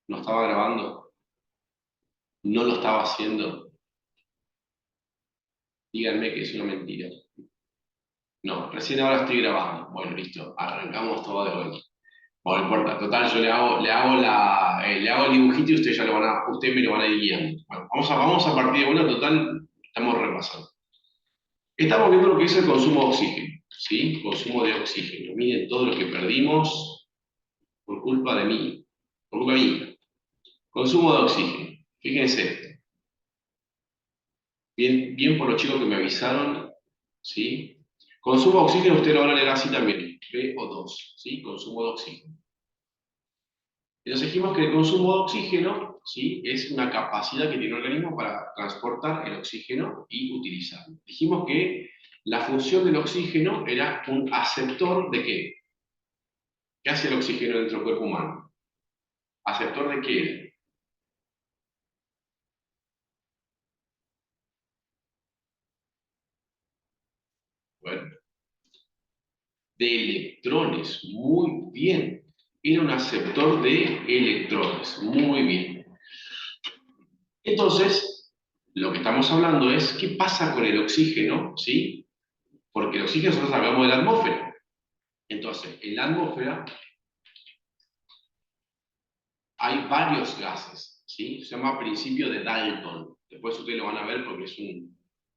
¿No estaba grabando? ¿No lo estaba haciendo? Díganme que es una mentira. No, recién ahora estoy grabando. Bueno, listo, arrancamos todo de vuelta. Bueno, no importa, total, yo le hago el dibujito y ustedes me lo van a ir guiando. Bueno, vamos a partir de vuelta, total, estamos repasando. Estamos viendo lo que es el consumo de oxígeno, ¿sí? Consumo de oxígeno. Miren todo lo que perdimos por culpa de mí, por culpa mía. Consumo de oxígeno. Fíjense, bien, bien por los chicos que me avisaron, ¿sí? Consumo de oxígeno, usted lo van a leer así también, VO2, ¿sí? Consumo de oxígeno. Entonces dijimos que el consumo de oxígeno, ¿sí? Es una capacidad que tiene el organismo para transportar el oxígeno y utilizarlo. Dijimos que la función del oxígeno era un aceptor de ¿qué? ¿Qué hace el oxígeno dentro del cuerpo humano? ¿Aceptor de qué? Bueno, de electrones, muy bien. Era un aceptor de electrones, muy bien. Entonces, lo que estamos hablando es qué pasa con el oxígeno, ¿sí? Porque el oxígeno nosotros hablamos de la atmósfera. Entonces, en la atmósfera hay varios gases, ¿sí? Se llama principio de Dalton. Después ustedes lo van a ver porque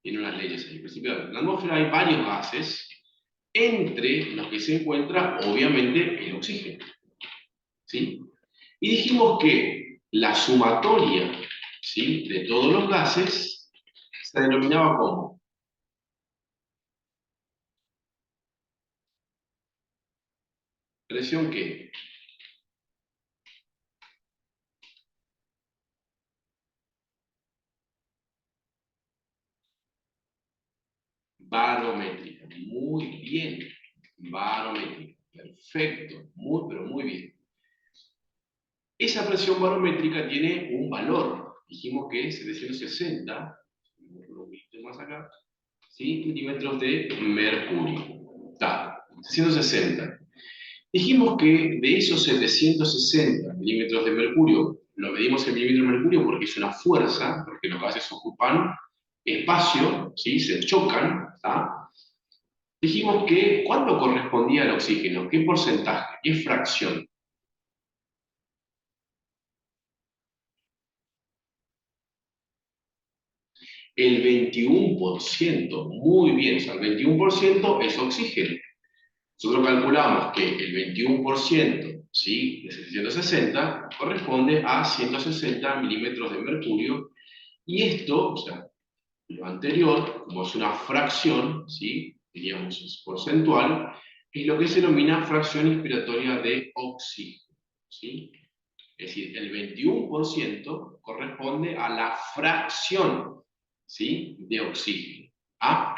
tiene unas leyes ahí. Principio de Dalton. En la atmósfera hay varios gases, entre los que se encuentra, obviamente, el oxígeno, ¿sí? Y dijimos que la sumatoria, ¿sí? De todos los gases se denominaba como presión ¿qué? Barométrica. Muy bien. Barométrica. Perfecto. Muy, pero muy bien. Esa presión barométrica tiene un valor. Dijimos que es 760, un poquito más acá, ¿sí? Milímetros de mercurio. Está, 760. Dijimos que de esos 760 milímetros de mercurio, lo medimos en milímetros de mercurio porque es una fuerza, porque los gases ocupan espacio, ¿sí? Se chocan, ¿está? Dijimos que ¿cuánto correspondía al oxígeno? ¿Qué porcentaje? ¿Qué fracción? El 21%, muy bien, o sea, el 21% es oxígeno. Nosotros calculamos que el 21%, ¿sí? de 760 corresponde a 160 milímetros de mercurio, y esto, o sea, lo anterior, como es una fracción, ¿sí? Diríamos es porcentual, es lo que se denomina fracción inspiratoria de oxígeno, ¿sí? Es decir, el 21% corresponde a la fracción, ¿sí? De oxígeno. ¿Ah?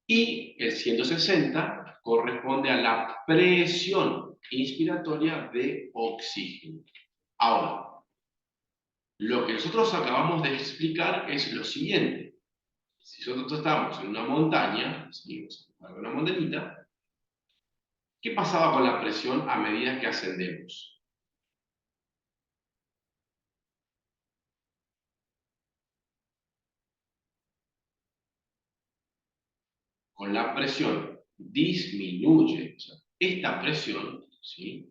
Y el 160 corresponde a la presión inspiratoria de oxígeno. Ahora, lo que nosotros acabamos de explicar es lo siguiente. Si nosotros estamos en una montaña, ¿sí? Una montañita, ¿qué pasaba con la presión a medida que ascendemos? Con la presión disminuye. O sea, esta presión, ¿sí?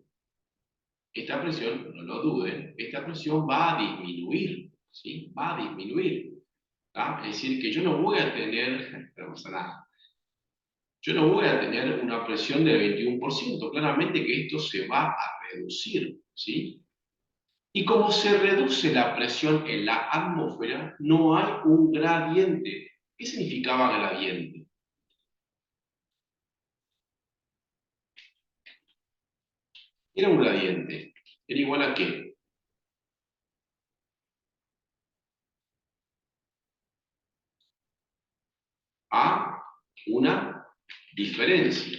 Esta presión, no lo duden, esta presión va a disminuir, ¿sí? Va a disminuir. ¿Tá? Es decir, que yo no voy a tener, no pasa nada, yo no voy a tener una presión del 21%, claramente que esto se va a reducir, ¿sí? Y como se reduce la presión en la atmósfera, no hay un gradiente. ¿Qué significaba gradiente? Era un gradiente. Era igual a qué? A una diferencia.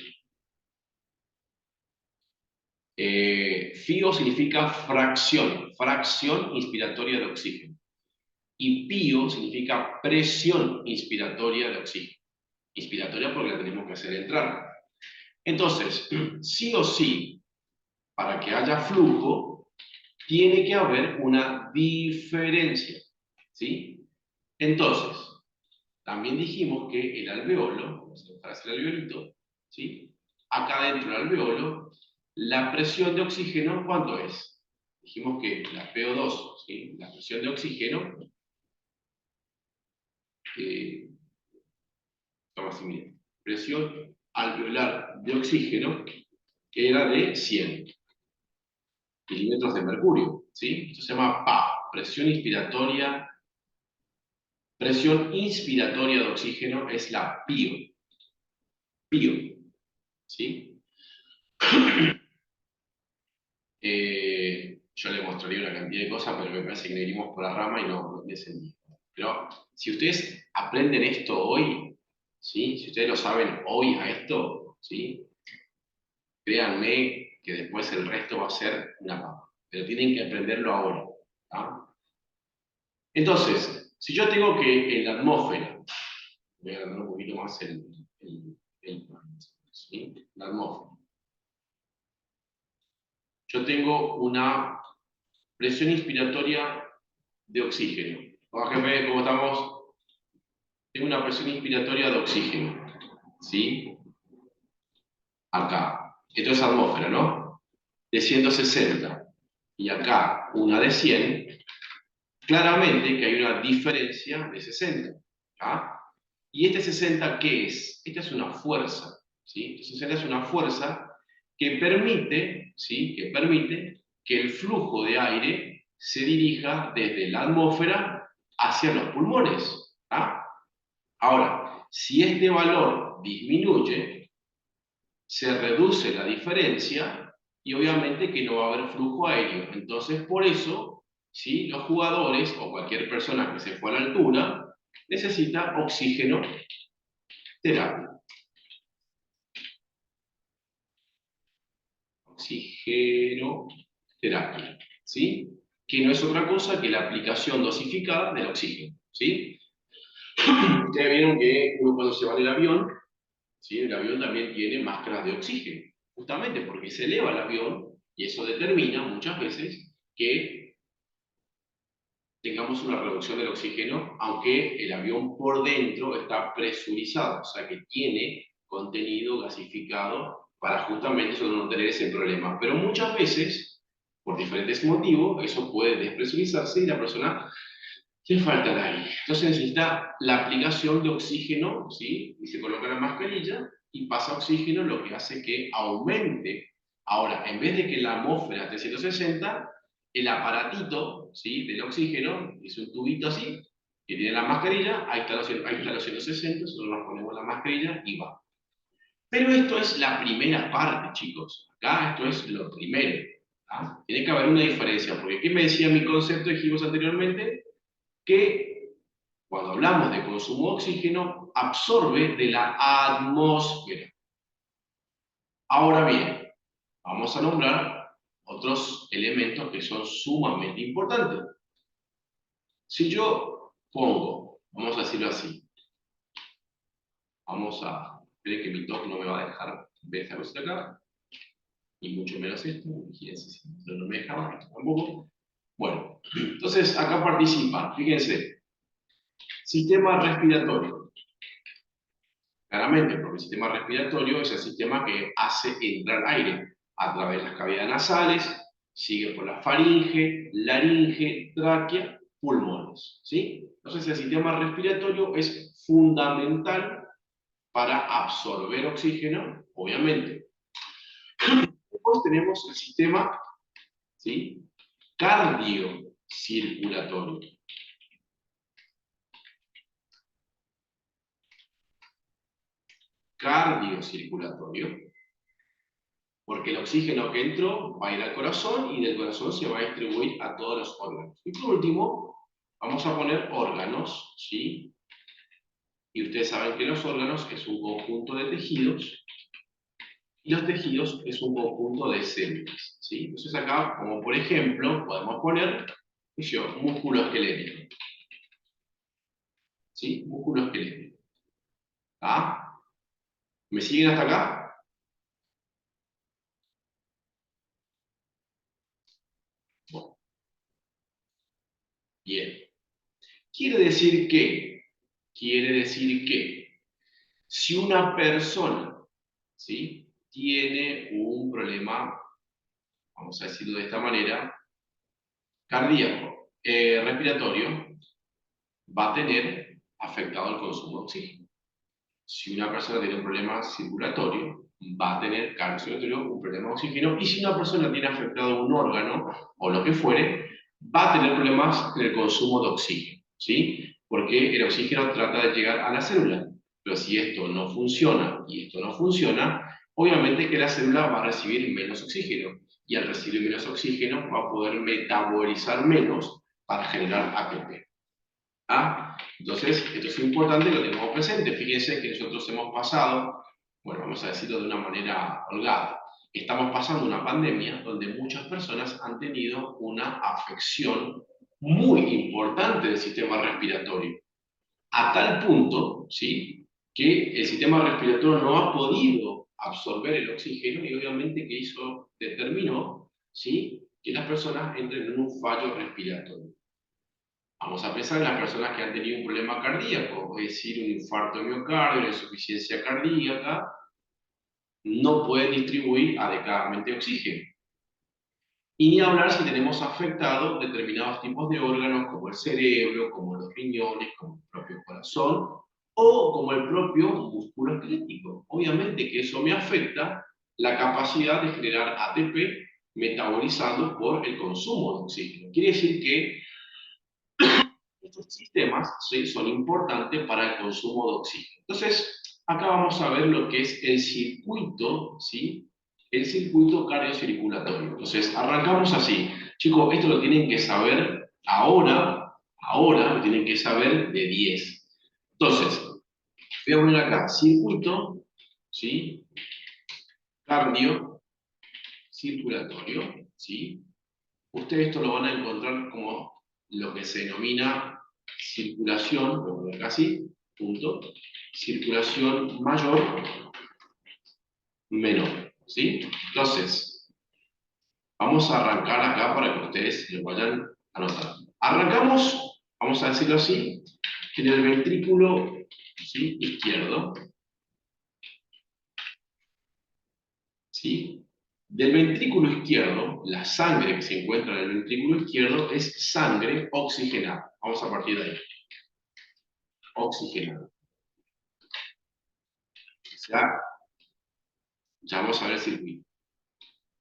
Fio significa fracción, fracción inspiratoria de oxígeno. Y pío significa presión inspiratoria de oxígeno. Inspiratoria porque la tenemos que hacer entrar. Entonces, sí o sí, para que haya flujo, tiene que haber una diferencia, ¿sí? Entonces, también dijimos que el alveolo, vamos a buscar el alveolito, ¿sí? Acá dentro del alveolo, la presión de oxígeno, ¿cuánto es? Dijimos que la PO2, ¿sí? La presión de oxígeno, vamos así, miren, presión alveolar de oxígeno era de 100 milímetros de mercurio, ¿sí? Esto se llama PA, presión inspiratoria de oxígeno es la PIO, PIO, ¿sí? Yo le mostraría una cantidad de cosas, pero me parece que nos iríamos por la rama y no tiene sentido. Pero si ustedes aprenden esto hoy, ¿sí? Si ustedes lo saben hoy a esto, ¿sí? Créanme que después el resto va a ser una papa. Pero tienen que aprenderlo ahora. ¿Tá? Entonces, si yo tengo que en la atmósfera, voy a agrandar un poquito más ¿sí? La atmósfera. Yo tengo una presión inspiratoria de oxígeno. Vamos a ver cómo estamos. Tengo una presión inspiratoria de oxígeno. ¿Sí? Acá. Esto es atmósfera, ¿no? De 160. Y acá una de 100. Claramente que hay una diferencia de 60. ¿Ah? ¿Y este 60 qué es? Esta es una fuerza. ¿Sí? Este 60 es una fuerza que permite, ¿sí? Que permite que el flujo de aire se dirija desde la atmósfera hacia los pulmones. ¿Ah? Ahora, si este valor disminuye, se reduce la diferencia y obviamente que no va a haber flujo aéreo. Entonces, por eso, ¿sí? Los jugadores o cualquier persona que se fue a la altura necesita oxígeno terapia. Oxígeno terapia, ¿sí? Que no es otra cosa que la aplicación dosificada del oxígeno, ¿sí? Ustedes vieron que uno cuando se va en el avión, ¿sí? El avión también tiene máscaras de oxígeno, justamente porque se eleva el avión y eso determina muchas veces que tengamos una reducción del oxígeno, aunque el avión por dentro está presurizado, o sea que tiene contenido gasificado para justamente eso no tener ese problema. Pero muchas veces, por diferentes motivos, eso puede despresurizarse y la persona le falta el aire. Entonces necesita la aplicación de oxígeno, ¿sí? Y se coloca la mascarilla y pasa oxígeno, lo que hace que aumente. Ahora, en vez de que la atmósfera esté 160, el aparatito, ¿sí? Del oxígeno, es un tubito así, que tiene la mascarilla, ahí está los 160, nosotros nos ponemos la mascarilla y va. Pero esto es la primera parte, chicos. Acá esto es lo primero. ¿Ah? Tiene que haber una diferencia, porque ¿qué me decía mi concepto? Dijimos anteriormente que cuando hablamos de consumo de oxígeno, absorbe de la atmósfera. Ahora bien, vamos a nombrar otros elementos que son sumamente importantes. Si yo pongo, vamos a decirlo así, vamos a ver que mi TOC no me va a dejar ver esta cosa acá, y mucho menos esto, fíjense si no me deja esto tampoco. Bueno, entonces acá participa, fíjense, sistema respiratorio. Claramente, porque el sistema respiratorio es el sistema que hace entrar aire a través de las cavidades nasales, sigue por la faringe, laringe, tráquea, pulmones. ¿Sí? Entonces el sistema respiratorio es fundamental para absorber oxígeno, obviamente. Después tenemos el sistema, ¿sí? Cardiocirculatorio. Cardiocirculatorio. Porque el oxígeno que entró va a ir al corazón y del corazón se va a distribuir a todos los órganos. Y por último, vamos a poner órganos, ¿sí? Y ustedes saben que los órganos es un conjunto de tejidos y los tejidos es un conjunto de células, ¿sí? Entonces acá, como por ejemplo, podemos poner, músculo esquelético, ¿sí? Músculo esquelético. ¿Ah? ¿Me siguen hasta acá? Bueno. Bien. Quiere decir que si una persona, ¿sí?, tiene un problema, vamos a decirlo de esta manera, cardíaco, respiratorio, va a tener afectado el consumo de oxígeno. Si una persona tiene un problema circulatorio, va a tener cardiorrespiratorio, un problema de oxígeno, y si una persona tiene afectado un órgano o lo que fuere, va a tener problemas en el consumo de oxígeno, ¿sí? Porque el oxígeno trata de llegar a la célula, pero si esto no funciona y esto no funciona, obviamente que la célula va a recibir menos oxígeno, y al recibir menos oxígeno va a poder metabolizar menos para generar ATP. ¿Ah? Entonces, esto es importante que lo tengamos presente. Fíjense que nosotros hemos pasado, bueno, vamos a decirlo de una manera holgada, estamos pasando una pandemia donde muchas personas han tenido una afección muy importante del sistema respiratorio, a tal punto, ¿sí?, que el sistema respiratorio no ha podido absorber el oxígeno y obviamente que eso determinó, ¿sí?, que las personas entren en un fallo respiratorio. Vamos a pensar en las personas que han tenido un problema cardíaco, es decir, un infarto de miocardio, una insuficiencia cardíaca, no pueden distribuir adecuadamente oxígeno. Y ni hablar si tenemos afectados determinados tipos de órganos, como el cerebro, como los riñones, como el propio corazón, o como el propio músculo esquelético. Obviamente que eso me afecta la capacidad de generar ATP metabolizando por el consumo de oxígeno. Quiere decir que estos sistemas, ¿sí?, son importantes para el consumo de oxígeno. Entonces, acá vamos a ver lo que es el circuito, ¿sí?, el circuito cardiocirculatorio. Entonces, arrancamos así. Chicos, esto lo tienen que saber ahora lo tienen que saber de 10. Entonces, voy a poner acá circuito, ¿sí?, cardiocirculatorio, ¿sí? Ustedes esto lo van a encontrar como lo que se denomina circulación, lo voy a poner así, punto, circulación mayor, menor, ¿sí? Entonces, vamos a arrancar acá para que ustedes lo vayan anotando. Arrancamos, vamos a decirlo así, en el ventrículo, ¿sí?, izquierdo, ¿sí? Del ventrículo izquierdo, la sangre que se encuentra en el ventrículo izquierdo es sangre oxigenada. Vamos a partir de ahí. Oxigenada. Ya vamos a ver el circuito.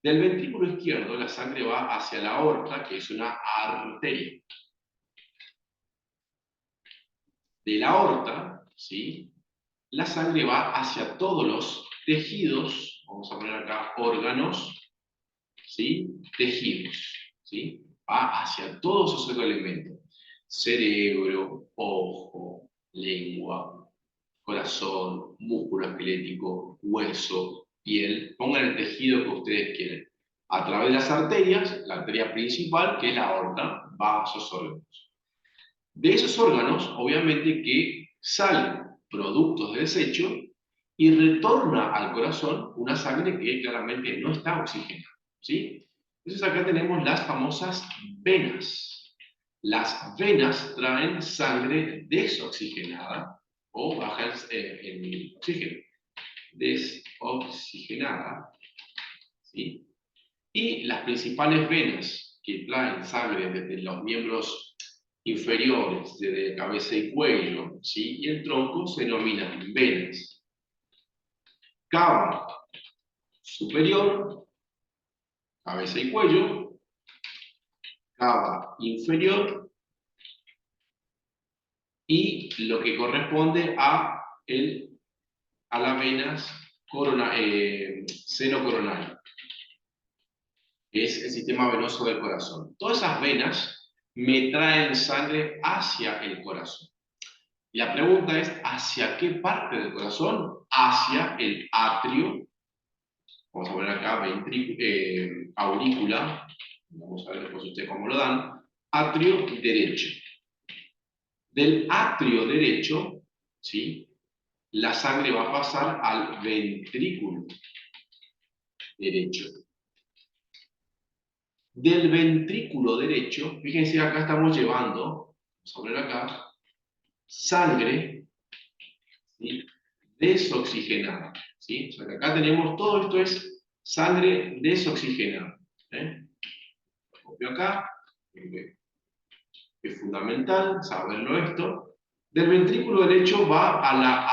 Del ventrículo izquierdo, la sangre va hacia la aorta, que es una arteria. De la aorta, ¿sí?, la sangre va hacia todos los tejidos, vamos a poner acá órganos, ¿sí?, tejidos, ¿sí?, va hacia todos esos elementos. Cerebro, ojo, lengua, corazón, músculo esquelético, hueso, piel, pongan el tejido que ustedes quieren. A través de las arterias, la arteria principal, que es la aorta, va a esos órganos. De esos órganos, obviamente que salen productos de desecho y retorna al corazón una sangre que claramente no está oxigenada, ¿sí? Entonces acá tenemos las famosas venas. Las venas traen sangre desoxigenada o baja en oxígeno, desoxigenada, ¿sí? Y las principales venas que traen sangre desde los miembros inferiores, desde cabeza y cuello, ¿sí?, y el tronco, se denominan venas cava superior, cabeza y cuello, cava inferior, y lo que corresponde a las venas seno coronario, que es el sistema venoso del corazón. Todas esas venas me traen sangre hacia el corazón. La pregunta es, ¿hacia qué parte del corazón? Hacia el atrio. Vamos a poner acá aurícula. Vamos a ver después ustedes cómo lo dan. Atrio derecho. Del atrio derecho, ¿sí?, la sangre va a pasar al ventrículo derecho. del ventrículo derecho, fíjense, acá estamos llevando, vamos a poner acá, sangre, ¿sí?, desoxigenada, ¿sí? O sea, que acá tenemos, todo esto es sangre desoxigenada, ¿eh? Lo copio acá, es fundamental saberlo esto. Del ventrículo derecho va a la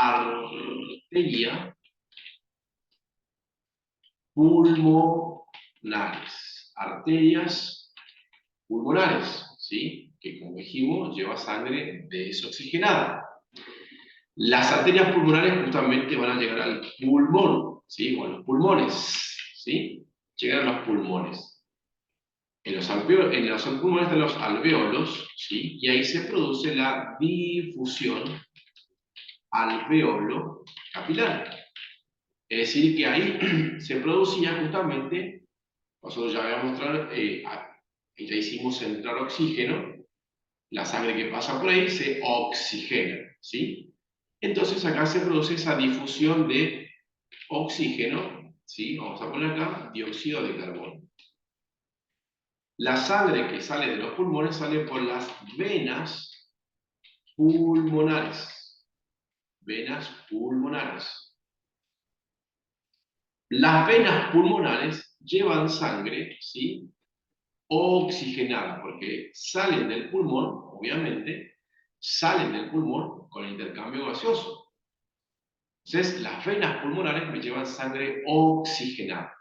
arteria pulmonares, arterias pulmonares, ¿sí?, que como dijimos lleva sangre desoxigenada. Las arterias pulmonares justamente van a llegar al pulmón, ¿sí?, o a los pulmones, ¿sí?, llegan a los pulmones. En los pulmones están los alvéolos, ¿sí?, y ahí se produce la difusión alvéolo capilar. Es decir, que ahí se producía justamente, nosotros ya habíamos mostrado, ya hicimos entrar oxígeno, la sangre que pasa por ahí se oxigena, ¿sí? Entonces acá se produce esa difusión de oxígeno, ¿sí? Vamos a poner acá dióxido de carbono. La sangre que sale de los pulmones sale por las venas pulmonares. Venas pulmonares. Las venas pulmonares llevan sangre, ¿sí?, oxigenada, porque salen del pulmón, obviamente, salen del pulmón con el intercambio gaseoso. Entonces, las venas pulmonares me llevan sangre oxigenada.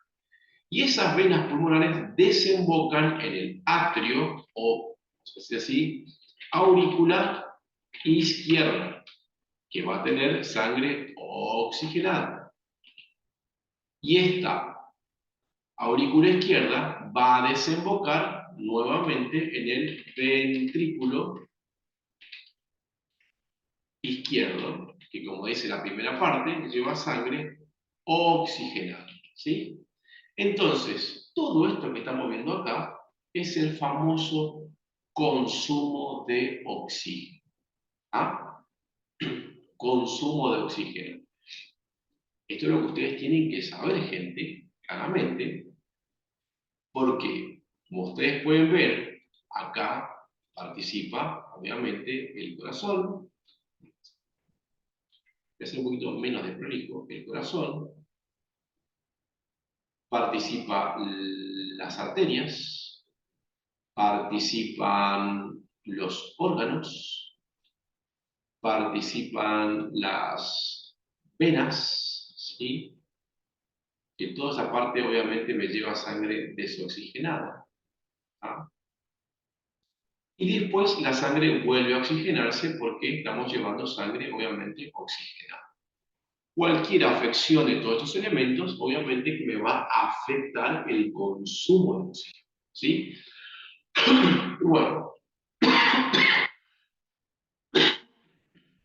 Y esas venas pulmonares desembocan en el atrio, o, así, aurícula izquierda, que va a tener sangre oxigenada. Y esta aurícula izquierda va a desembocar nuevamente en el ventrículo izquierdo, que como dice la primera parte, lleva sangre oxigenada, ¿sí? Entonces, todo esto que estamos viendo acá es el famoso consumo de oxígeno. ¿Ah? Consumo de oxígeno. Esto es lo que ustedes tienen que saber, gente, claramente, porque, como ustedes pueden ver, acá participa, obviamente, el corazón. Voy a hacer un poquito menos de prolijo. El corazón. Participa las arterias. Participan los órganos. Participan las venas, ¿sí? Que toda esa parte, obviamente, me lleva sangre desoxigenada. ¿Ah? Y después la sangre vuelve a oxigenarse porque estamos llevando sangre, obviamente, oxigenada. Cualquier afección de todos estos elementos, obviamente, que me va a afectar el consumo de oxígeno, ¿sí? Bueno,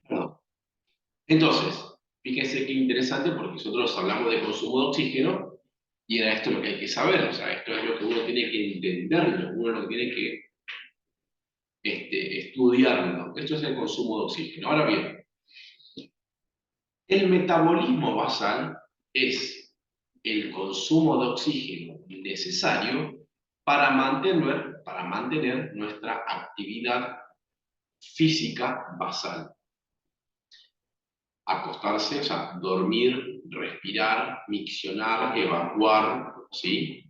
perdón. Entonces, fíjense qué interesante porque nosotros hablamos de consumo de oxígeno y era esto lo que hay que saber, o sea, esto es lo que uno tiene que entenderlo, uno lo que tiene que estudiarlo. Esto es el consumo de oxígeno. Ahora bien, el metabolismo basal es el consumo de oxígeno necesario para mantener nuestra actividad física basal. Acostarse, o sea, dormir, respirar, miccionar, evacuar, ¿sí?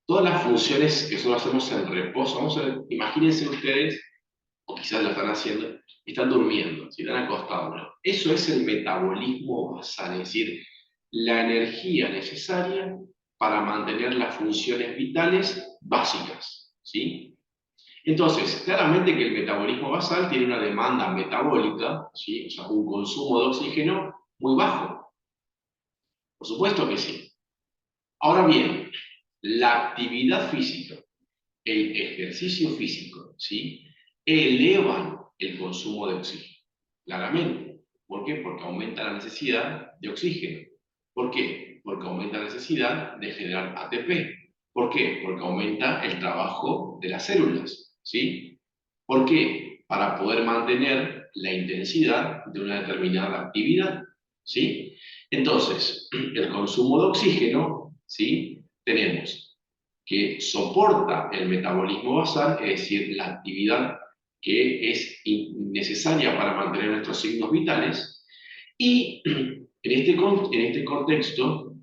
Todas las funciones que nosotros hacemos en reposo, vamos a ver, imagínense ustedes, o quizás lo están haciendo, están durmiendo, si están acostados, ¿no? Eso es el metabolismo basal, es decir, la energía necesaria para mantener las funciones vitales básicas, ¿sí? Entonces, claramente que el metabolismo basal tiene una demanda metabólica, ¿sí?, o sea, un consumo de oxígeno muy bajo. Por supuesto que sí. Ahora bien, la actividad física, el ejercicio físico, ¿sí?, elevan el consumo de oxígeno, claramente. ¿Por qué? Porque aumenta la necesidad de oxígeno. ¿Por qué? Porque aumenta la necesidad de generar ATP. ¿Por qué? Porque aumenta el trabajo de las células, ¿sí? ¿Por qué? Para poder mantener la intensidad de una determinada actividad, ¿sí? Entonces, el consumo de oxígeno, ¿sí?, tenemos que soporta el metabolismo basal, es decir, la actividad que es necesaria para mantener nuestros signos vitales, y en este contexto,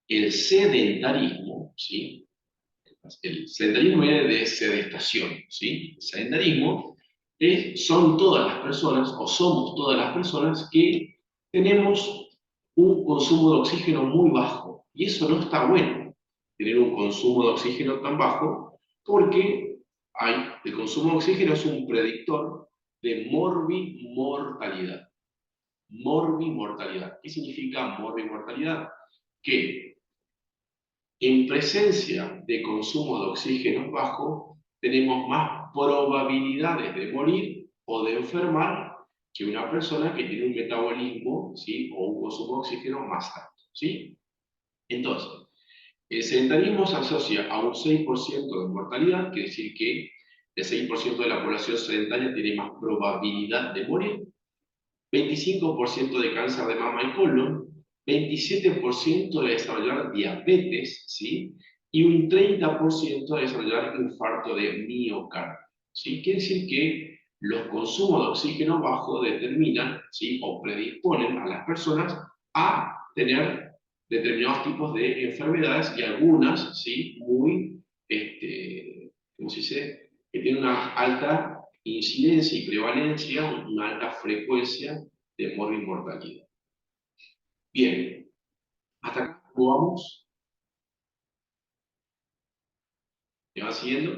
el sedentarismo, ¿sí? El sedentarismo viene de sedestación, ¿sí? El sedentarismo son todas las personas, o somos todas las personas que tenemos un consumo de oxígeno muy bajo. Y eso no está bueno, tener un consumo de oxígeno tan bajo, porque el consumo de oxígeno es un predictor de morbimortalidad. Morbimortalidad. ¿Qué significa morbimortalidad? Que en presencia de consumo de oxígeno bajo, tenemos más probabilidades de morir o de enfermar que una persona que tiene un metabolismo, ¿sí? O un consumo de oxígeno más alto, ¿sí? Entonces, el sedentarismo se asocia a un 6% de mortalidad, quiere decir que el 6% de la población sedentaria tiene más probabilidad de morir, 25% de cáncer de mama y colon, 27% de desarrollar diabetes, ¿sí? Y un 30% de desarrollar infarto de miocardio, ¿sí? Quiere decir que los consumos de oxígeno bajo determinan, ¿sí? O predisponen a las personas a tener determinados tipos de enfermedades y algunas, ¿sí? Muy, ¿cómo se dice? Que tienen una alta incidencia y prevalencia, una alta frecuencia de morbimortalidad. Bien, hasta acá ¿cómo vamos? ¿Me va siguiendo?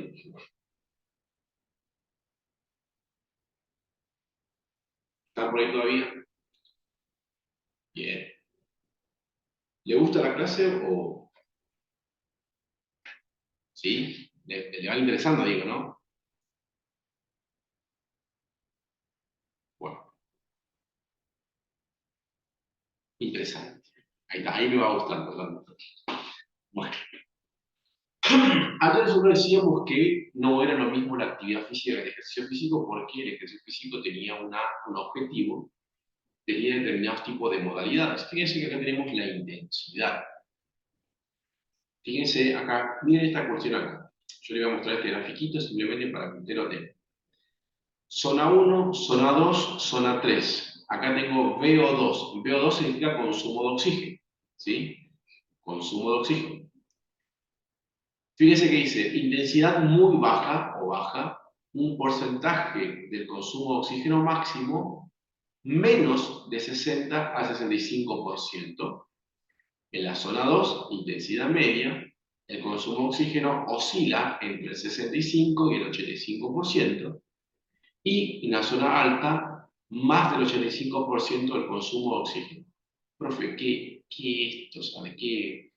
¿Están por ahí todavía? Bien. ¿Le gusta la clase o sí? Le va interesando, digo, ¿no? Bueno, interesante. Ahí está, ahí me va gustando. Bueno, antes nosotros decíamos que no era lo mismo la actividad física que el ejercicio físico porque el ejercicio físico tenía un objetivo, tenía determinados tipos de modalidades. Fíjense que acá tenemos la intensidad. Fíjense acá, miren esta cuestión acá. Yo le voy a mostrar este grafiquito simplemente para que usted lo tenga. Zona 1, zona 2, zona 3. Acá tengo VO2. VO2 significa consumo de oxígeno. ¿Sí? Consumo de oxígeno. Fíjense que dice intensidad muy baja o baja, un porcentaje del consumo de oxígeno máximo menos de 60 a 65%. En la zona 2, intensidad media, el consumo de oxígeno oscila entre el 65 y el 85%, y en la zona alta, más del 85% del consumo de oxígeno. Profe, ¿qué esto? ¿Sabe qué?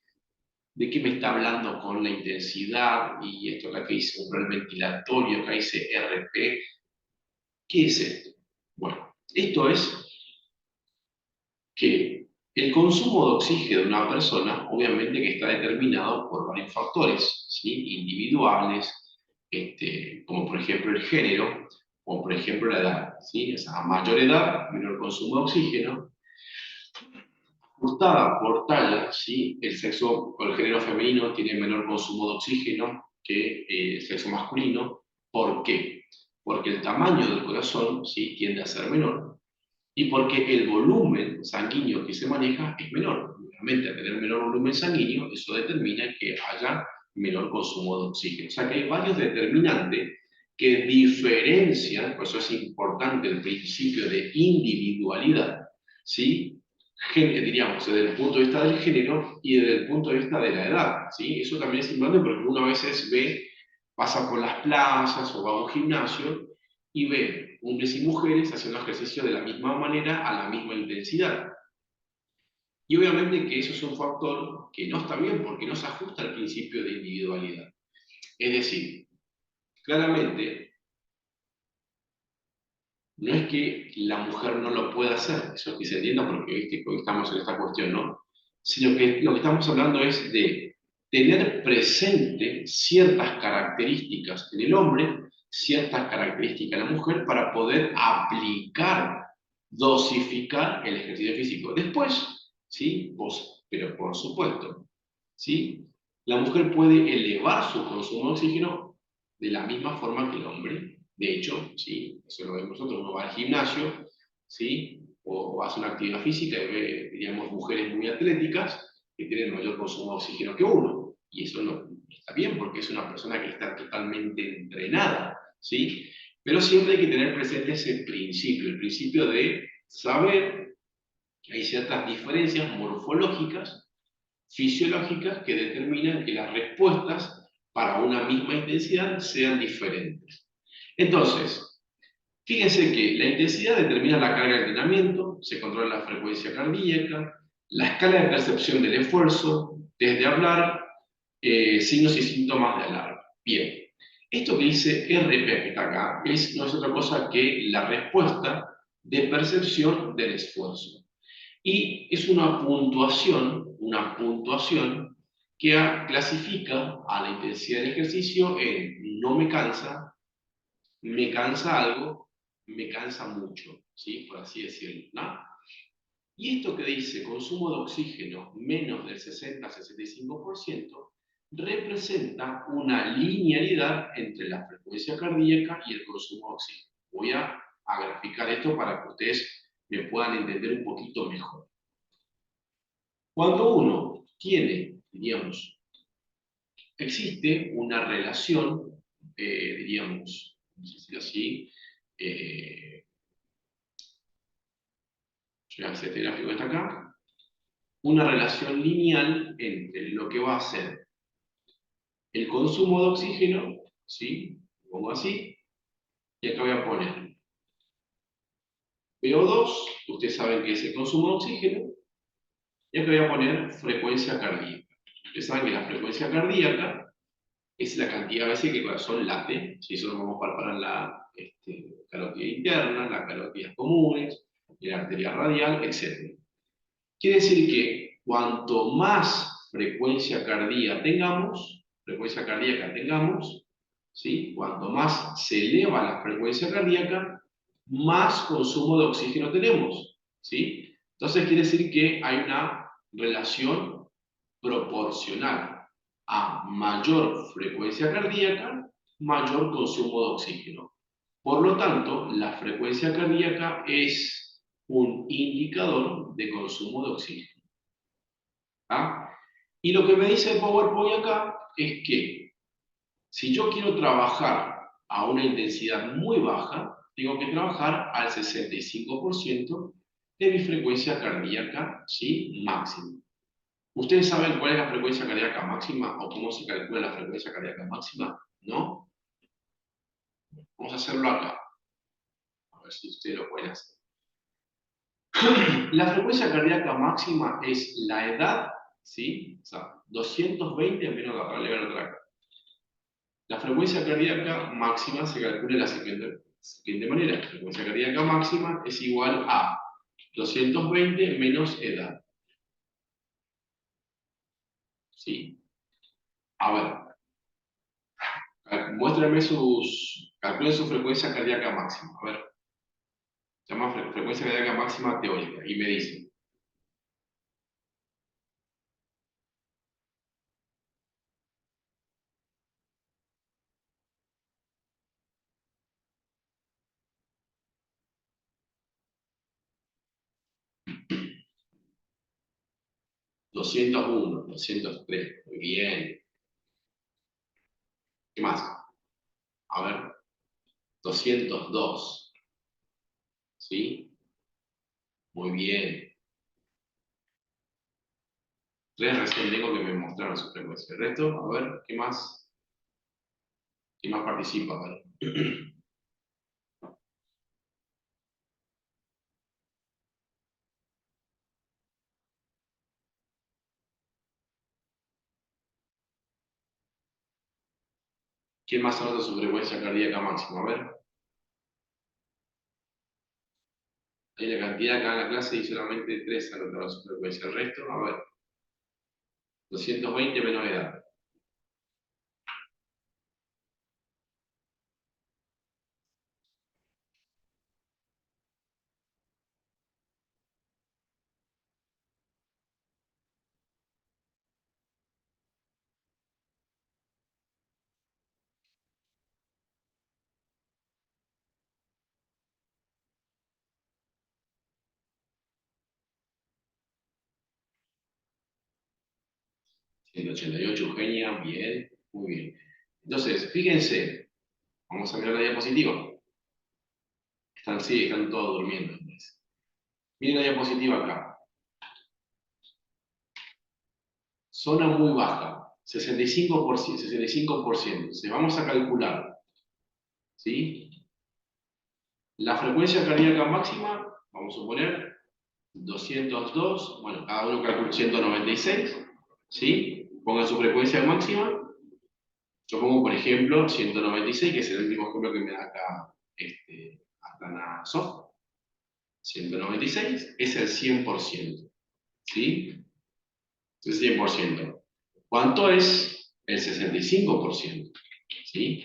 ¿De qué me está hablando con la intensidad? Y esto acá que dice un rol ventilatorio, acá dice RP. ¿Qué es esto? Bueno, esto es que el consumo de oxígeno de una persona, obviamente que está determinado por varios factores, ¿sí? Individuales, como por ejemplo el género, o por ejemplo la edad, ¿sí? O sea, a mayor edad, menor consumo de oxígeno, ajustada por talla, ¿sí? El sexo o el género femenino tiene menor consumo de oxígeno que el sexo masculino. ¿Por qué? Porque el tamaño del corazón, ¿sí? Tiende a ser menor, y porque el volumen sanguíneo que se maneja es menor. Obviamente, al tener menor volumen sanguíneo, eso determina que haya menor consumo de oxígeno. O sea que hay varios determinantes que diferencian, por eso es importante el principio de individualidad, ¿sí? Diríamos, desde el punto de vista del género y desde el punto de vista de la edad, ¿sí? Eso también es importante porque uno a veces ve, pasa por las plazas o va a un gimnasio y ve hombres y mujeres haciendo ejercicio de la misma manera, a la misma intensidad. Y obviamente que eso es un factor que no está bien porque no se ajusta al principio de individualidad. Es decir, claramente no es que la mujer no lo pueda hacer, eso es que se entienda porque ¿viste? Hoy estamos en esta cuestión, ¿no? Sino que lo que estamos hablando es de tener presente ciertas características en el hombre, ciertas características en la mujer para poder aplicar, dosificar el ejercicio físico. Después, ¿sí? Pero por supuesto, ¿sí? la mujer puede elevar su consumo de oxígeno de la misma forma que el hombre. De hecho, ¿sí? Eso lo vemos nosotros, uno va al gimnasio, ¿sí? O hace una actividad física y ve, diríamos, mujeres muy atléticas que tienen mayor consumo de oxígeno que uno. Y eso no está bien porque es una persona que está totalmente entrenada, ¿sí? Pero siempre hay que tener presente ese principio, el principio de saber que hay ciertas diferencias morfológicas, fisiológicas, que determinan que las respuestas para una misma intensidad sean diferentes. Entonces, fíjense que la intensidad determina la carga de entrenamiento, se controla la frecuencia cardíaca, la escala de percepción del esfuerzo, desde hablar, signos y síntomas de alarma. Bien, esto que dice RP que está acá no es otra cosa que la respuesta de percepción del esfuerzo. Y es una puntuación que clasifica a la intensidad del ejercicio en no me cansa algo, me cansa mucho, ¿sí? Por así decirlo, ¿no? Y esto que dice consumo de oxígeno menos del 60-65% representa una linealidad entre la frecuencia cardíaca y el consumo de oxígeno. Voy a graficar esto para que ustedes me puedan entender un poquito mejor. Cuando uno tiene, diríamos, existe una relación, diríamos, vamos a decir así, yo voy a hacer este gráfico que está acá, una relación lineal entre lo que va a ser el consumo de oxígeno, ¿sí? Lo pongo así, y acá voy a poner PO2, ustedes saben que es el consumo de oxígeno, y acá voy a poner frecuencia cardíaca. Ustedes saben que la frecuencia cardíaca es la cantidad de veces que el corazón late, si eso lo vamos a palpar en la carótida interna, las carótidas comunes, en la arteria radial, etc. Quiere decir que cuanto más frecuencia cardíaca tengamos, ¿sí? Cuanto más se eleva la frecuencia cardíaca, más consumo de oxígeno tenemos, ¿sí? Entonces quiere decir que hay una relación proporcional. A mayor frecuencia cardíaca, mayor consumo de oxígeno. Por lo tanto, la frecuencia cardíaca es un indicador de consumo de oxígeno. ¿Ah? Y lo que me dice el PowerPoint acá es que si yo quiero trabajar a una intensidad muy baja, tengo que trabajar al 65% de mi frecuencia cardíaca, ¿sí? Máxima. ¿Ustedes saben cuál es la frecuencia cardíaca máxima o cómo se calcula la frecuencia cardíaca máxima? ¿No? Vamos a hacerlo acá. A ver si ustedes lo pueden hacer. La frecuencia cardíaca máxima es la edad, ¿sí? O sea, 220 menos la leer otra acá. La frecuencia cardíaca máxima se calcula de la siguiente manera. La frecuencia cardíaca máxima es igual a 220 menos edad. ¿Sí? A ver, calculen su frecuencia cardíaca máxima. A ver, se llama frecuencia cardíaca máxima teórica y me dice 201, 203. Muy bien. ¿Qué más? A ver, 202. ¿Sí? Muy bien. 3 recién tengo que me mostraron su frecuencia. El resto, a ver, ¿qué más? ¿Qué más participa? A ver. ¿Quién más anota su frecuencia cardíaca máxima? A ver. Hay la cantidad acá en la clase y solamente 3 anotaron su frecuencia. El resto, a ver. 220 menos edad. 188, Eugenia, bien, muy bien. Entonces, fíjense, vamos a mirar la diapositiva. Sí, están todos durmiendo. Miren la diapositiva acá. Zona muy baja, 65%, 65%. Entonces, vamos a calcular, ¿sí? La frecuencia cardíaca máxima, vamos a suponer, 202, bueno, cada uno calcula 196, ¿sí? Pongan su frecuencia máxima. Yo pongo, por ejemplo, 196, que es el último ejemplo que me da acá Astana Soft. 196 es el 100%, ¿sí? El 100%. ¿Cuánto es el 65%? ¿Sí?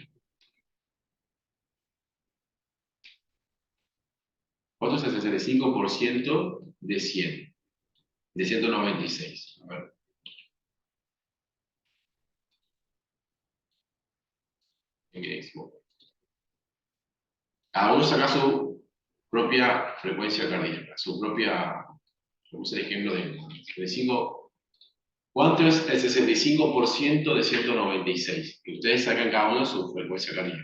¿Cuánto es el 65% de 100? De 196. A ver. Cada uno saca su propia frecuencia cardíaca, su propia, vamos a ejemplo de 65. ¿Cuánto es el 65% de 196? Que ustedes sacan cada uno su frecuencia cardíaca.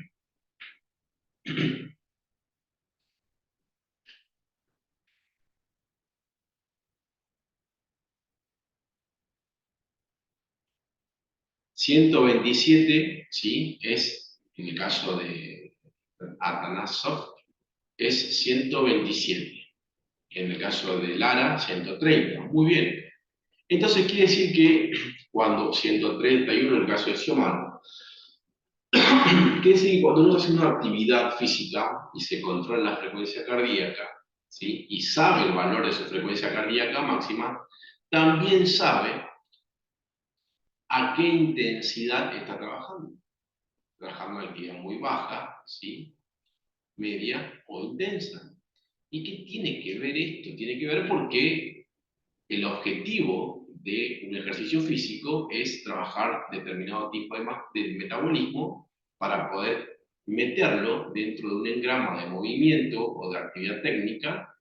127, ¿sí? Es, en el caso de Atanasov, es 127. En el caso de Lara, 130. Muy bien. Entonces quiere decir que cuando 131 en el caso de Xiomara, quiere decir que cuando uno hace una actividad física y se controla la frecuencia cardíaca, ¿sí? Y sabe el valor de su frecuencia cardíaca máxima, también sabe a qué intensidad está trabajando. Trabajando en actividad muy baja, ¿sí? Media o intensa. ¿Y qué tiene que ver esto? Tiene que ver porque el objetivo de un ejercicio físico es trabajar determinado tipo de metabolismo para poder meterlo dentro de un engrama de movimiento o de actividad técnica,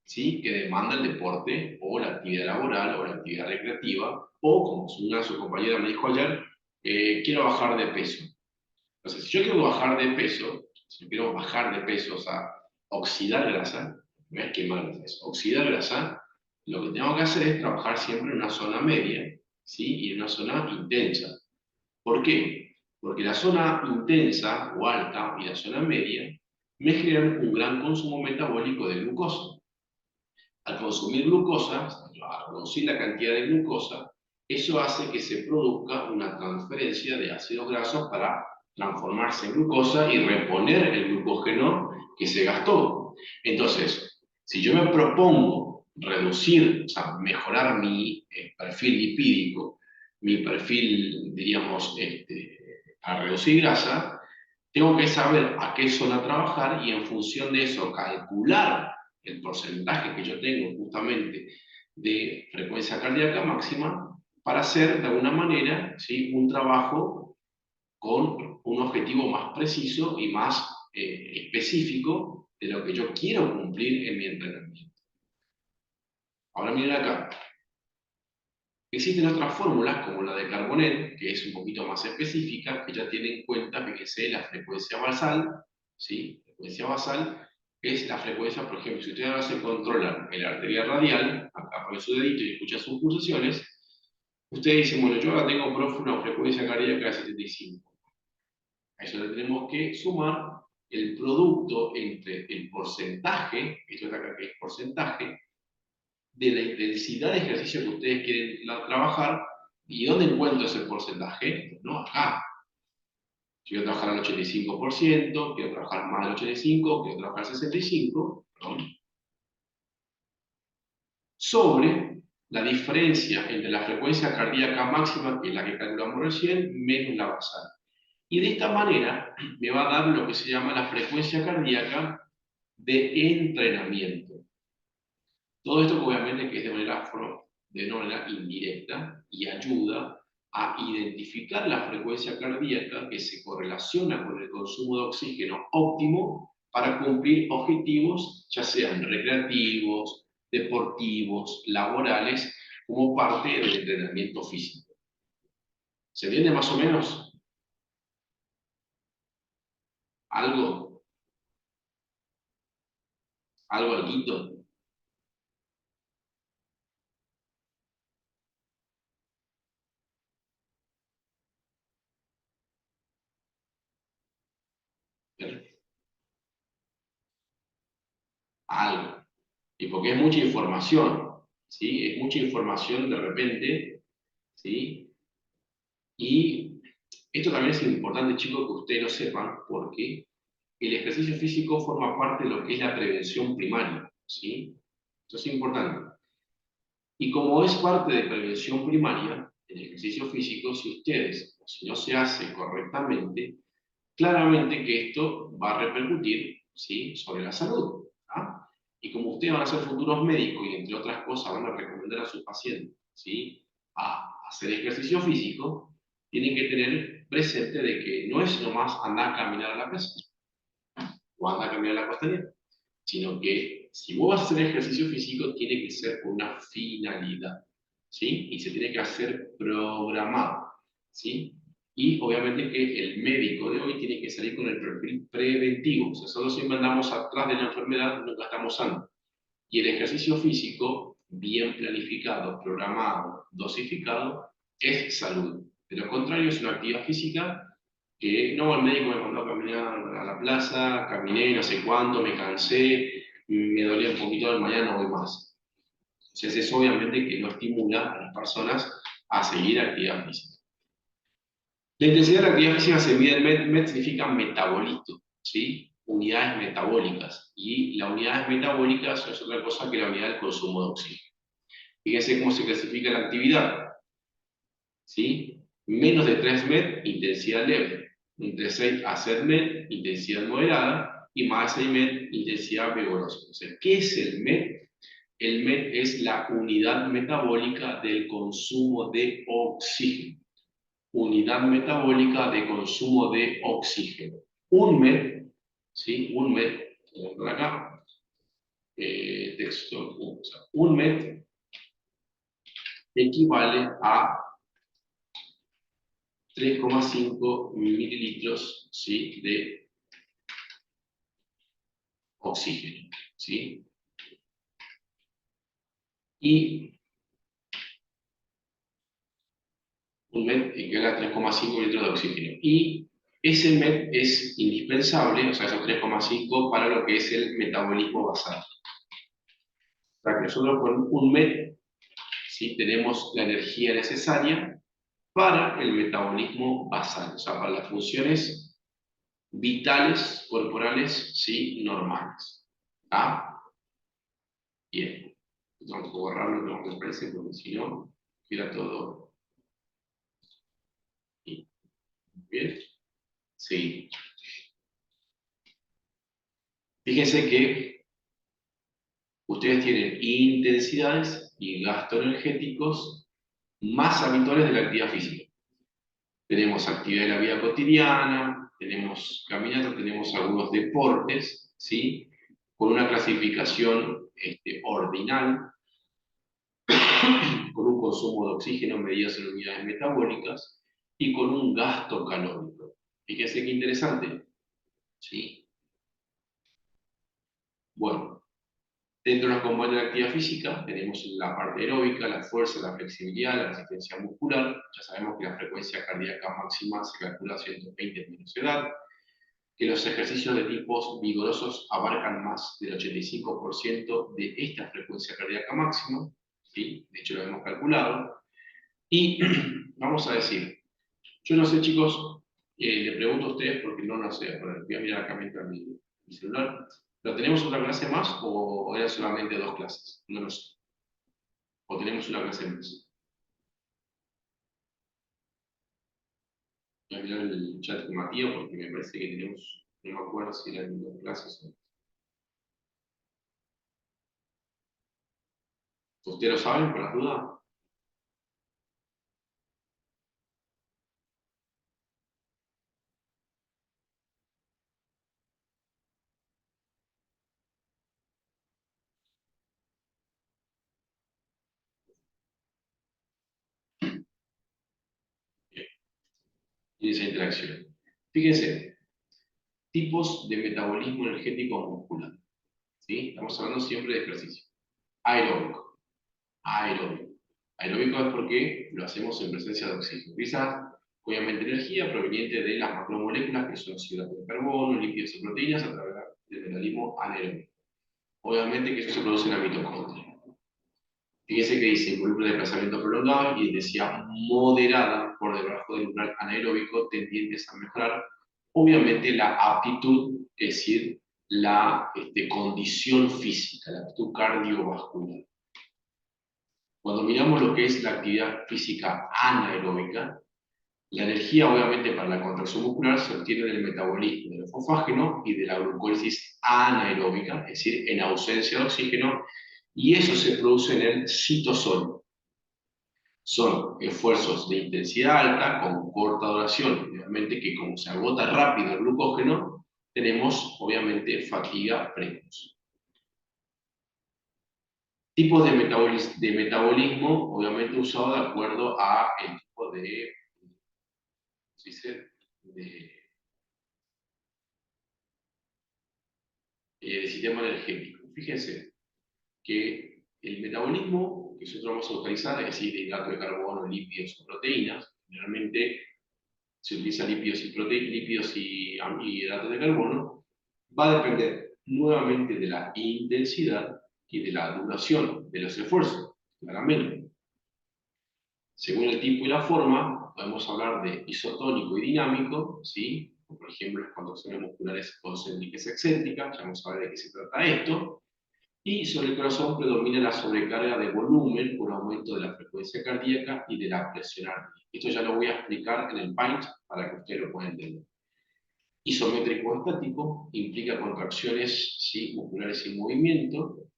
¿sí? Que demanda el deporte o la actividad laboral o la actividad recreativa, o como una su compañera me dijo ayer, quiero bajar de peso. Entonces, si yo quiero bajar de peso, si yo quiero bajar de peso, o sea, oxidar grasa, no es quemar grasa, es oxidar grasa, lo que tengo que hacer es trabajar siempre en una zona media, ¿sí? Y en una zona intensa. ¿Por qué? Porque la zona intensa o alta y la zona media me generan un gran consumo metabólico de glucosa. Al consumir glucosa, al reducir la cantidad de glucosa, eso hace que se produzca una transferencia de ácidos grasos para transformarse en glucosa y reponer el glucógeno que se gastó. Entonces, si yo me propongo reducir, o sea, mejorar mi perfil lipídico, mi perfil, diríamos, a reducir grasa, tengo que saber a qué zona trabajar y en función de eso calcular el porcentaje que yo tengo justamente de frecuencia cardíaca máxima para hacer de alguna manera, ¿sí? Un trabajo con un objetivo más preciso y más específico de lo que yo quiero cumplir en mi entrenamiento. Ahora miren acá. Existen otras fórmulas, como la de Carbonet, que es un poquito más específica, que ya tiene en cuenta, fíjense, la frecuencia basal, ¿sí? Frecuencia basal es la frecuencia, por ejemplo, si ustedes ahora se controlan en la arteria radial, acá pone su dedito y escucha sus pulsaciones, ustedes dicen, bueno, yo ahora tengo, profe, una frecuencia cardíaca de 75. A eso le tenemos que sumar el producto entre el porcentaje, esto está acá que es porcentaje, de la intensidad de ejercicio que ustedes quieren trabajar. ¿Y dónde encuentro ese porcentaje? No, acá. Si quiero trabajar al 85%, quiero trabajar más del 85%, quiero trabajar al 65%, perdón, sobre la diferencia entre la frecuencia cardíaca máxima, que es la que calculamos recién, menos la basal. Y de esta manera me va a dar lo que se llama la frecuencia cardíaca de entrenamiento. Todo esto obviamente que es de una manera indirecta y ayuda a identificar la frecuencia cardíaca que se correlaciona con el consumo de oxígeno óptimo para cumplir objetivos, ya sean recreativos, deportivos, laborales, como parte del entrenamiento físico. ¿Se entiende más o menos algo, algo alguito? Algo. Y porque es mucha información, ¿sí? Es mucha información de repente, ¿sí? Y esto también es importante, chicos, que ustedes lo sepan, porque el ejercicio físico forma parte de lo que es la prevención primaria, ¿sí? Esto es importante. Y como es parte de prevención primaria, el ejercicio físico, si ustedes, o si no se hace correctamente, claramente que esto va a repercutir, ¿sí?, sobre la salud. ¿Ah? Y como ustedes van a ser futuros médicos y entre otras cosas van a recomendar a sus pacientes, ¿sí?, a hacer ejercicio físico, tienen que tener presente de que no es nomás andar a caminar a la plaza o andar a caminar a la costanera, sino que si vos vas a hacer ejercicio físico, tiene que ser con una finalidad, ¿sí? Y se tiene que hacer programado, ¿sí? Y obviamente que el médico de hoy tiene que salir con el perfil preventivo, o sea, solo siempre andamos atrás de la enfermedad, nunca estamos sanos. Y el ejercicio físico, bien planificado, programado, dosificado, es salud. De lo contrario, es una actividad física que no, el médico me mandó a caminar a la plaza, caminé no sé cuándo, me cansé, me dolía un poquito el mañana, no voy más. Entonces eso obviamente que no estimula a las personas a seguir actividad física. La intensidad de la actividad física se mide en MET significa metabolito, ¿sí? Unidades metabólicas. Y las unidades metabólicas no es otra cosa que la unidad del consumo de oxígeno. Fíjense cómo se clasifica la actividad, ¿sí? Menos de 3 MET, intensidad leve. Entre 6 a 7 MET, intensidad moderada. Y más de 6 MET, intensidad vigorosa. Entonces, ¿qué es el MET? El MET es la unidad metabólica del consumo de oxígeno. Unidad metabólica de consumo de oxígeno. Un MET, ¿sí? Un MET, por acá, texto, o sea, un MET equivale a 3,5 mililitros, ¿sí?, de oxígeno, ¿sí? Y un MET equivale a 3,5 litros de oxígeno. Y ese MET es indispensable, o sea, esos 3,5 para lo que es el metabolismo basal. O sea, que nosotros con un MET, ¿sí?, tenemos la energía necesaria para el metabolismo basal, o sea, para las funciones vitales corporales, ¿sí?, normales. ¿Ah? Bien. Vamos a borrarlo lo que nos parece, porque si no, queda todo bien. Sí. Fíjense que ustedes tienen intensidades y gastos energéticos más habituales de la actividad física. Tenemos actividad de la vida cotidiana, tenemos caminatas, tenemos algunos deportes, ¿sí?, con una clasificación ordinal, con un consumo de oxígeno medidas en unidades metabólicas y con un gasto calórico. Fíjense qué interesante, ¿sí? Bueno, dentro de los componentes de la actividad física tenemos la parte aeróbica, la fuerza, la flexibilidad, la resistencia muscular. Ya sabemos que la frecuencia cardíaca máxima se calcula a 120 minutos de edad, que los ejercicios de tipos vigorosos abarcan más del 85% de esta frecuencia cardíaca máxima, ¿sí? De hecho lo hemos calculado. Y vamos a decir, yo no sé, chicos, le pregunto a ustedes porque no lo sé, voy a mirar acá mientras mi celular. ¿Pero tenemos otra clase más o eran solamente dos clases? No lo sé. ¿O tenemos una clase más? Voy a mirar el chat con Matías porque me parece que tenemos, no me acuerdo si eran dos clases o... ¿Ustedes lo saben por las dudas? en esa interacción. Fíjense, tipos de metabolismo energético muscular. ¿Sí? Estamos hablando siempre de ejercicio. Aeróbico. Aeróbico. Aeróbico es porque lo hacemos en presencia de oxígeno. Utiliza, obviamente, energía proveniente de las macromoléculas que son hidratos de carbono, lípidos y proteínas a través del metabolismo anaeróbico. Obviamente que eso se produce en la mitocondria. Fíjense que dice, involucra desplazamiento prolongado y decía moderada por debajo del umbral anaeróbico tendientes a mejorar, obviamente, la aptitud, es decir, la condición física, la aptitud cardiovascular. Cuando miramos lo que es la actividad física anaeróbica, la energía, obviamente, para la contracción muscular se obtiene del metabolismo del fosfágeno y de la glucólisis anaeróbica, es decir, en ausencia de oxígeno, y eso se produce en el citosol. Son esfuerzos de intensidad alta con corta duración. Obviamente que como se agota rápido el glucógeno, tenemos obviamente fatiga precoz. Tipos de metabolismo, obviamente usado de acuerdo a el tipo de sistema energético. Fíjense que el metabolismo que nosotros vamos a utilizar, es decir, de hidrato de carbono, lípidos o proteínas, generalmente se utiliza lípidos y hidratos de carbono, va a depender nuevamente de la intensidad y de la duración de los esfuerzos, claramente. Según el tipo y la forma, podemos hablar de isotónico y dinámico, ¿sí? Por ejemplo, las contracciones musculares concéntricas y excéntricas, ya vamos a ver de qué se trata esto. Y sobre el corazón predomina la sobrecarga de volumen por aumento de la frecuencia cardíaca y de la presión arterial. Esto ya lo voy a explicar en el PAINT para que ustedes lo puedan entender. Isométrico estático implica contracciones, ¿sí?, musculares sin movimiento,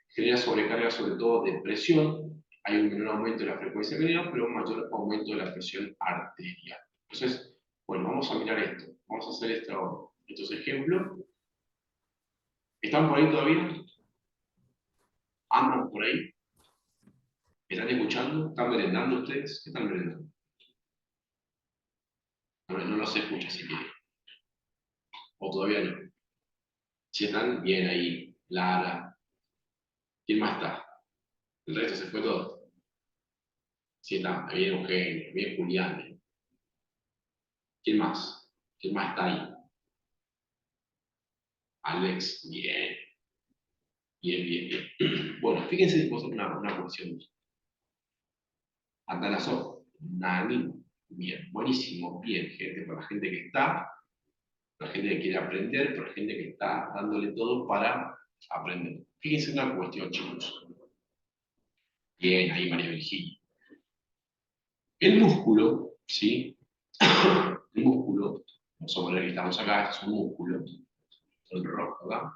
genera sobrecarga sobre todo de presión, hay un menor aumento de la frecuencia cardíaca, pero un mayor aumento de la presión arterial. Entonces, bueno, vamos a mirar esto, vamos a hacer estos ejemplos. ¿Están por ahí todavía? ¿Andan por ahí? ¿Están escuchando? ¿Están merendando ustedes? ¿Qué están merendando? No los escucho si quieren. O todavía no. Si están bien ahí, Lara. ¿Quién más está? El resto se fue todo. Si está, bien Eugenio, bien Julián. ¿Quién más? ¿Quién más está ahí? Alex, bien. Bien, bien, bien. Bueno, fíjense después una cuestión. Atanasov, Nani, bien, buenísimo, bien, gente, para la gente que está, para la gente que quiere aprender, para la gente que está dándole todo para aprender. Fíjense una cuestión, chicos. Bien, ahí María Virginia. El músculo, ¿sí? El músculo, vamos a poner que estamos acá, este es un músculo, el rojo, ¿verdad?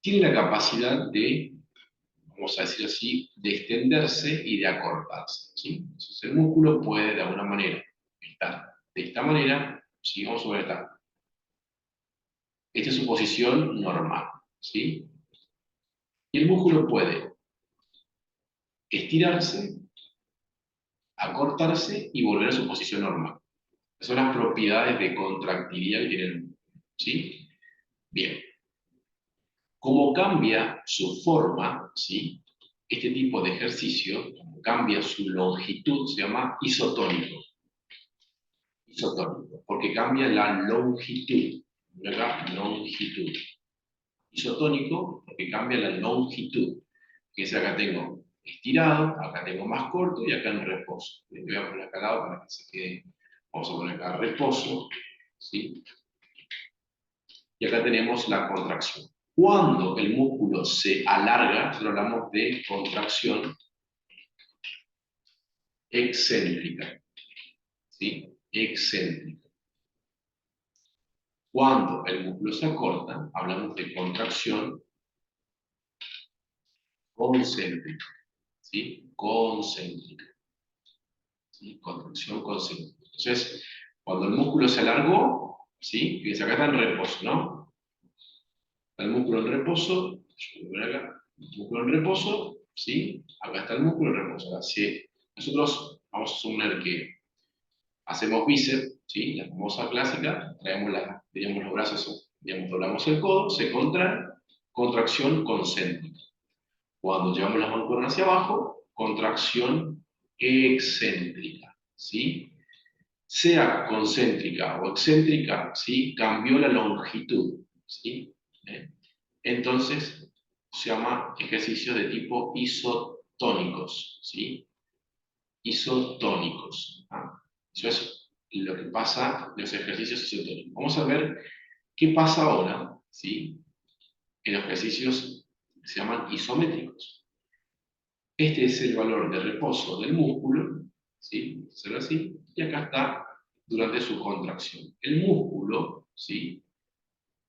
Tiene la capacidad de, vamos a decir así, de extenderse y de acortarse, ¿sí? Entonces el músculo puede de alguna manera estar de esta manera, ¿sí? Vamos a ver esta. Esta es su posición normal, ¿sí? Y el músculo puede estirarse, acortarse y volver a su posición normal. Esas son las propiedades de contractilidad que tiene el músculo, ¿sí? Bien. Como cambia su forma, ¿sí?, este tipo de ejercicio, como cambia su longitud, se llama isotónico. Isotónico, porque cambia la longitud. ¿Verdad? Longitud. Isotónico, porque cambia la longitud. Que es acá tengo estirado, acá tengo más corto y acá en reposo. Le voy a poner acá al lado para que se quede. Vamos a poner acá reposo, ¿sí? Y acá tenemos la contracción. Cuando el músculo se alarga, nosotros hablamos de contracción excéntrica, ¿sí? Excéntrica. Cuando el músculo se acorta, hablamos de contracción concéntrica, ¿sí? Concéntrica, ¿sí? Contracción concéntrica. Entonces, cuando el músculo se alargó, ¿sí? Fíjense, acá está en reposo, ¿no? Está el músculo en reposo, yo voy a ver acá, el músculo en reposo, ¿sí? Acá está el músculo en reposo. Ahora, si nosotros vamos a suponer que Hacemos bíceps, ¿sí? La famosa clásica, diríamos los brazos, digamos, doblamos el codo, se contrae, contracción concéntrica. Cuando llevamos las mancuernas hacia abajo, contracción excéntrica, ¿sí? Sea concéntrica o excéntrica, ¿sí? Cambió la longitud, ¿sí? Entonces, se llama ejercicios de tipo isotónicos, ¿sí? Isotónicos. ¿Ah? Eso es lo que pasa en los ejercicios isotónicos. Vamos a ver qué pasa ahora, ¿sí? En los ejercicios que se llaman isométricos. Este es el valor de reposo del músculo, ¿sí? Será así, y acá está durante su contracción. El músculo, ¿sí?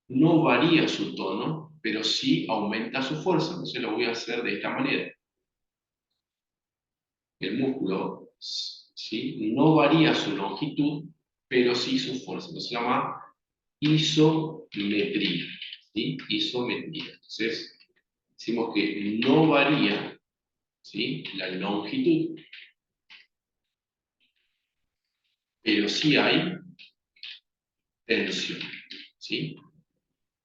No varía su tono, pero sí aumenta su fuerza. Entonces lo voy a hacer de esta manera. El músculo, ¿sí? No varía su longitud, pero sí su fuerza. Entonces se llama isometría, ¿sí? Isometría. Entonces decimos que no varía, ¿sí? La longitud, pero sí hay tensión, ¿sí?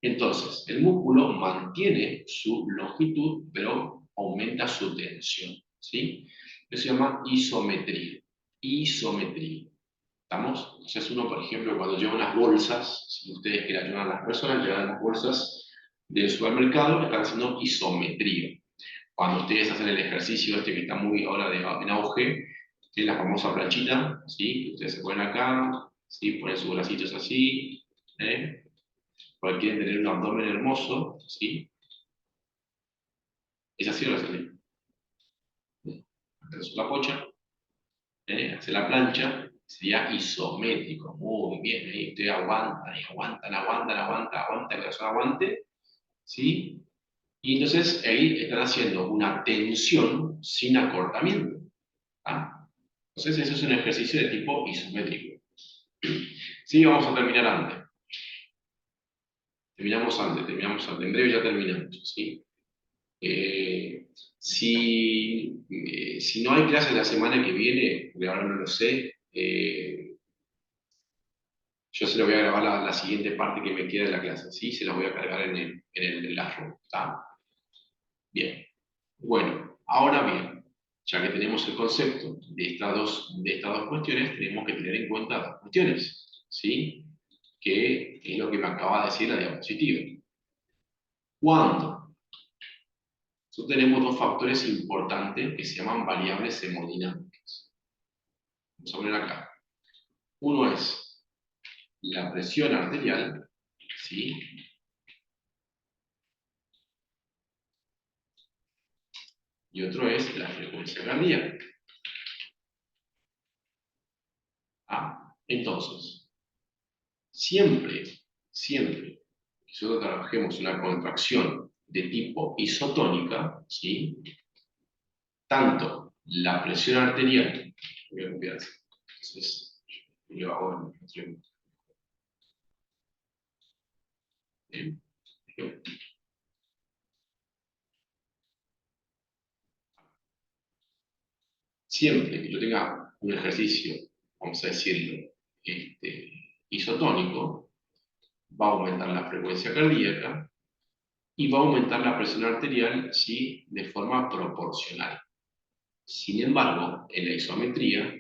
Entonces, el músculo mantiene su longitud, pero aumenta su tensión, ¿sí? Eso se llama isometría. Isometría. ¿Estamos? Entonces uno, por ejemplo, cuando lleva unas bolsas, si ustedes que las llevan a las personas, llevan las bolsas del supermercado, están haciendo isometría. Cuando ustedes hacen el ejercicio este que está muy ahora en auge, que es la famosa planchita, ¿sí? Ustedes se ponen acá, ¿sí? Ponen sus bracitos así, ¿eh? Porque quieren tener un abdomen hermoso, ¿sí? Es así o no es así. Hacer la pocha, hacer la plancha, sería isométrico, muy bien, ahí ustedes aguantan, y aguantan, aguantan, aguantan, aguantan, que la persona aguante, ¿sí? Y entonces ahí están haciendo una tensión sin acortamiento, ¿ah? Entonces eso es un ejercicio de tipo isométrico. Sí, vamos a terminar antes. Terminamos antes. En breve ya terminamos, ¿sí? Si no hay clases la semana que viene, porque ahora no lo sé, yo se lo voy a grabar la siguiente parte que me queda de la clase, ¿sí? Se la voy a cargar en el enlace, ¿está? Bien. Bueno, ahora bien, ya que tenemos el concepto de estas dos cuestiones, tenemos que tener en cuenta dos cuestiones, ¿sí? Que es lo que me acaba de decir la diapositiva. Cuando nosotros tenemos dos factores importantes que se llaman variables hemodinámicas. Vamos a poner acá. Uno es la presión arterial, ¿sí? Y otro es la frecuencia cardíaca. Entonces, siempre que nosotros trabajemos una contracción de tipo isotónica, ¿sí? Tanto la presión arterial, voy a copiar así, entonces, yo hago en, siempre que yo tenga un ejercicio, vamos a decirlo, isotónico, va a aumentar la frecuencia cardíaca y va a aumentar la presión arterial, ¿sí? De forma proporcional. Sin embargo, en la isometría,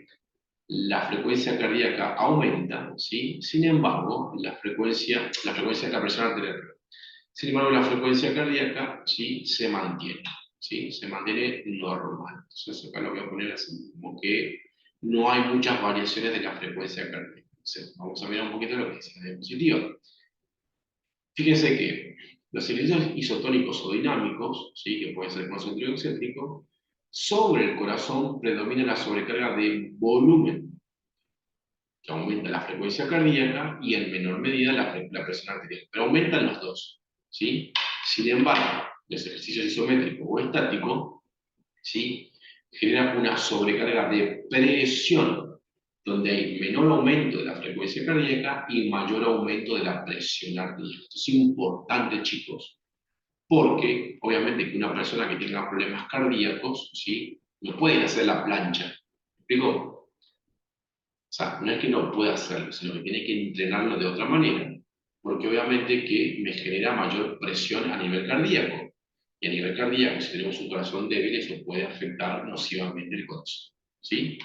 la frecuencia cardíaca aumenta, ¿sí? Sin embargo, la frecuencia de la presión arterial. Sin embargo, la frecuencia cardíaca, ¿sí? Se mantiene, ¿sí? Se mantiene normal. Entonces, acá lo voy a poner así, como que no hay muchas variaciones de la frecuencia cardíaca. Entonces, vamos a mirar un poquito lo que dice la diapositiva. Fíjense que los ejercicios isotónicos o dinámicos, ¿sí? Que pueden ser concéntrico o excéntrico, sobre el corazón predomina la sobrecarga de volumen, que aumenta la frecuencia cardíaca y en menor medida la presión arterial, pero aumentan los dos, ¿sí? Sin embargo, los ejercicios isométricos o estáticos, ¿sí? Generan una sobrecarga de presión, donde hay menor aumento de la frecuencia cardíaca y mayor aumento de la presión arterial. Esto es importante, chicos, porque obviamente que una persona que tenga problemas cardíacos, ¿sí? No puede hacer la plancha. ¿Me explico? sea, no es que no pueda hacerlo, sino que tiene que entrenarlo de otra manera, porque obviamente que me genera mayor presión a nivel cardíaco. Y a nivel cardíaco, si tenemos un corazón débil, eso puede afectar nocivamente el corazón. ¿Sí?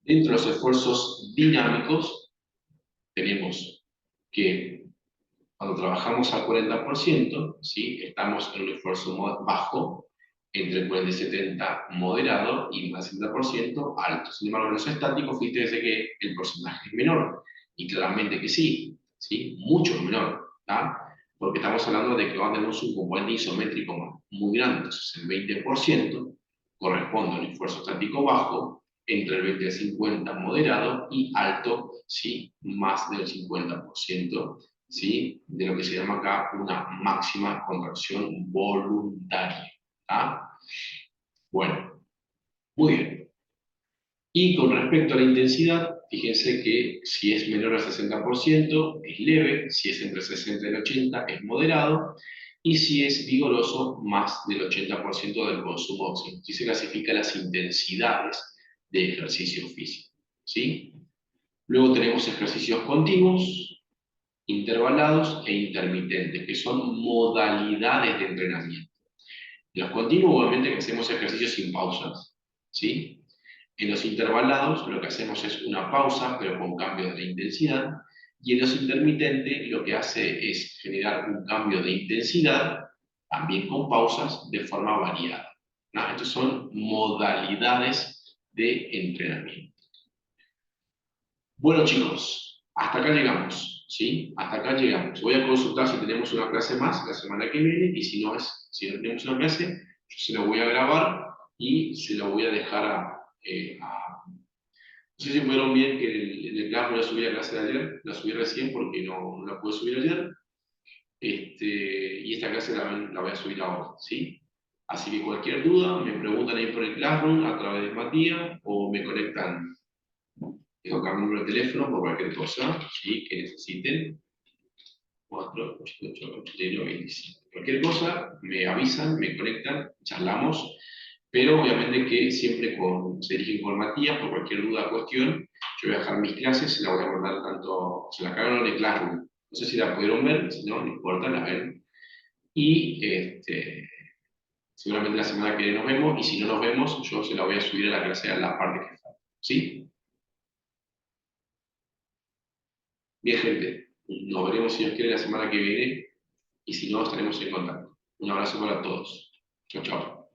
Dentro de los esfuerzos dinámicos, tenemos que cuando trabajamos al 40%, ¿sí? Estamos en un esfuerzo bajo, entre el 40 y 70 moderado y más del 70% alto. Sin embargo, en los estáticos, fíjense que el porcentaje es menor. Y claramente que sí, ¿sí? Mucho menor. ¿Tá? Porque estamos hablando de que tenemos un componente isométrico muy grande. Entonces, el 20% corresponde a un esfuerzo estático bajo, entre el 20 y el 50 moderado y alto, ¿sí? Más del 50%. ¿Sí? De lo que se llama acá una máxima contracción voluntaria. ¿Ah? Bueno, muy bien. Y con respecto a la intensidad, fíjense que si es menor al 60% es leve, si es entre 60 y el 80 es moderado, y si es vigoroso, más del 80% del consumo de oxígeno. Así se clasifican las intensidades de ejercicio físico. ¿Sí? Luego tenemos ejercicios continuos, intervalados e intermitentes, que son modalidades de entrenamiento. En los continuos, obviamente, que hacemos ejercicios sin pausas, ¿sí? En los intervalados, lo que hacemos es una pausa, pero con cambio de intensidad, y en los intermitentes, lo que hace es generar un cambio de intensidad, también con pausas, de forma variada. ¿No? Estas son modalidades de entrenamiento. Bueno, chicos, hasta acá llegamos, ¿sí? Hasta acá llegamos. Voy a consultar si tenemos una clase más la semana que viene y si no tenemos una clase, yo se la voy a grabar y se la voy a dejar no sé si pudieron bien que en el Classroom la subí la clase de ayer, la subí recién porque no la pude subir ayer, y esta clase la voy a subir ahora, ¿sí? Así que cualquier duda, me preguntan ahí por el Classroom a través de Matías o me conectan. Tengo acá mi número de teléfono por cualquier cosa, ¿sí? Que necesiten. 488-8125. Cualquier cosa, me avisan, me conectan, charlamos, pero obviamente que siempre se dirigen con Matías por cualquier duda o cuestión. Yo voy a dejar mis clases, se las voy a mandar tanto, se las cargaron en el Classroom. No sé si la pudieron ver, si no, no importa, la ven. Y seguramente la semana que viene nos vemos, y si no nos vemos, yo se la voy a subir a la clase a la parte que falta. ¿Sí? Bien, gente, nos veremos si Dios quiere la semana que viene y si no, estaremos en contacto. Un abrazo para todos. Chao, chao.